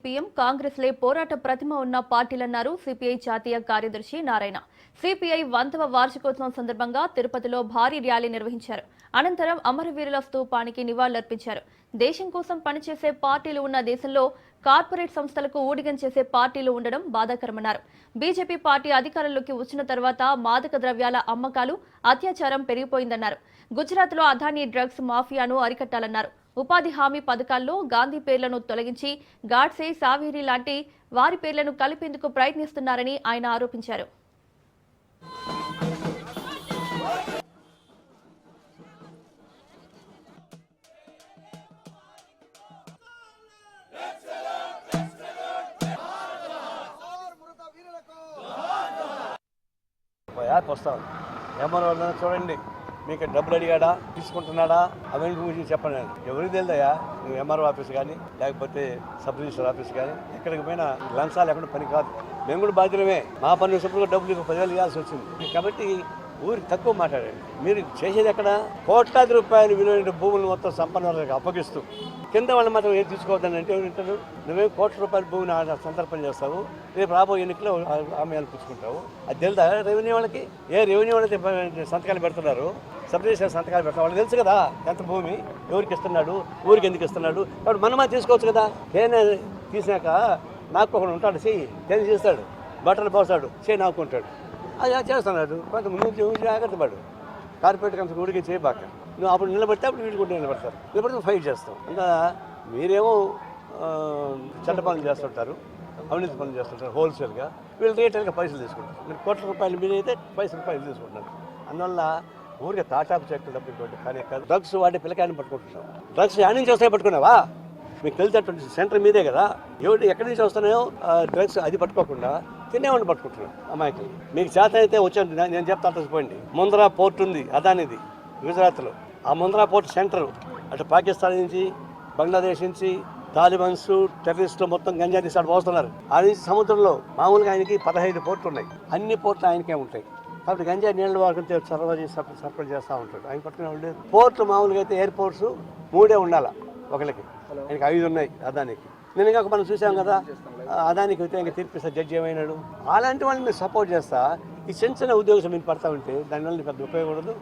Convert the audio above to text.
PM కాంగ్రెస్లే పోరాట ప్రతిమ ఉన్న పార్టీలన్నారు CPI జాతీయ కార్యదర్శి నారాయణ. సిపిఐ 100వ వార్షికోత్సవం సందర్భంగా తిరుపతిలో భారీ ర్యాలీ నిర్వహించారు. అనంతరం అమరవీరుల స్తూపానికి నివాళులర్పించారు. దేశం కోసం పనిచేసే పార్టీలు ఉన్న దేశంలో కార్పొరేట్ సంస్థలకు ఊడిగం చేసే పార్టీలు ఉండడం బాధాకరమన్నారు. బీజేపీ పార్టీ అధికారంలోకి వచ్చిన తర్వాత మాదక ద్రవ్యాల అమ్మకాలు, అత్యాచారం పెరిగిపోయిందన్నారు. గుజరాత్లో అదానీ డ్రగ్స్ మాఫియాను అరికట్టాలన్నారు. ఉపాధి హామీ పథకాల్లో గాంధీ పేర్లను తొలగించి గాడ్సే, సావేరి లాంటి వారి పేర్లను కలిపేందుకు ప్రయత్నిస్తున్నారని ఆయన ఆరోపించారు. చూడండి, మీకు డబ్బులు అడిగాడా, తీసుకుంటున్నాడా, అవన్నీ గురించి చెప్పండి. ఎవరికి తెలుదయ్యా? నువ్వు ఎంఆర్ఓ ఆఫీస్ కానీ లేకపోతే సబ్ రిజిస్టర్ ఆఫీస్ కానీ ఎక్కడికి పోయినా లంచాలు లేకుండా పని కాదు. మేము కూడా బాధ్యులమే. మా పని సభ్యులు డబ్బులు 10,000 ఇవ్వాల్సి వచ్చింది. కాబట్టి ఊరికి తక్కువ మాట్లాడండి. మీరు చేసేది ఎక్కడ? కోట్లాది రూపాయలు విలువైన భూములు మొత్తం సంపన్నులకు అప్పగిస్తూ కింద వాళ్ళు మాత్రం ఏం తీసుకోవద్దని అంటే ఏమింటారు? నువ్వే ₹1,00,00,000 భూమిని సంతర్పణ చేస్తావు, రేపు రాబోయే ఎన్నికలో ఆమె అనిపించుకుంటావు. అది తెలుదా రెవెన్యూ వాళ్ళకి? ఏ రెవెన్యూ వాళ్ళకి సంతకాలు పెడుతున్నారు, సబ్ రిజిస్టర్ సంతకాలు పెడతారు. వాళ్ళకి తెలుసు కదా ఎంత భూమి ఎవరికి ఇస్తున్నాడు, ఊరికి ఎందుకు ఇస్తున్నాడు. కాబట్టి మనమా తీసుకోవచ్చు కదా. తేనె తీసినాక నాకు ఒకడు ఉంటాడు, చెయ్యి తేనె చేస్తాడు, బట్టలు పోస్తాడు, చెయ్యి నాకుంటాడు, అది చేస్తున్నాడు. కొంత ముందు జాగ్రత్త పడు. కార్పొరేట్ కంపెనీ ఊరికి చేయబాక. నువ్వు అప్పుడు నిలబడితే అప్పుడు వీళ్ళు కూడా నిలబడతారు. నిలబడితే ఫైట్ చేస్తాం. ఇంకా మీరేమో చట్ట పనులు చేస్తుంటారు, అవినీతి పనులు చేస్తుంటారు హోల్సేల్గా. వీళ్ళు రీటైల్గా పైసలు తీసుకుంటారు. మీరు ₹1,00,00,000 మీరు అయితే ₹10 తీసుకుంటున్నారు. అందువల్ల ఊరికే తాటాపు చెక్కులు డబ్బులు కానీ డ్రగ్స్ వాడే పిల్లకాయని పట్టుకుంటున్నాం. డ్రగ్స్ యాడ్ నుంచి వస్తాయి పట్టుకున్నావా? మీకు తెలిసేటువంటి సెంటర్ మీదే కదా. ఎక్కడి నుంచి వస్తున్నాయో డ్రగ్స్ అది పట్టుకోకుండా తినేవాడిని పట్టుకుంటున్నాం అమాయకులు. మీకు చేత అయితే వచ్చాను, నేను చెప్తా పోయింది. ముంద్రా పోర్ట్ ఉంది అదానిది గుజరాత్లో. ఆ ముంద్రా పోర్ట్ సెంటర్ అటు పాకిస్తాన్ నుంచి, బంగ్లాదేశ్ నుంచి తాలిబన్స్, టెర్రరిస్టులు మొత్తం గంజా తీసి పోస్తున్నారు. ఆ నుంచి సముద్రంలో మామూలుగా ఆయనకి 15 పోర్ట్లు ఉన్నాయి. అన్ని పోర్ట్లు ఆయనకే ఉంటాయి. కాబట్టి గంజా నీళ్ళు వాడుకుంటే సరఫరా చేస్తూ ఉంటాడు. ఆయన పట్టుకునే వాళ్ళు పోర్ట్లు మామూలుగా అయితే ఎయిర్పోర్ట్స్ 3 ఉండాలి ఒకరికి. ఆయనకి 5 ఉన్నాయి అదానికి. నేను ఇంకా మనం చూసాం కదా, అదానికి అయితే ఇంకా తీర్పిస్తా జడ్జి ఏమైనాడు. అలాంటి వాళ్ళని మీరు సపోర్ట్ చేస్తా ఈ చిన్న చిన్న ఉద్యోగం మీరు పడతా ఉంటే దానివల్ల పెద్ద ఉపయోగపడదు.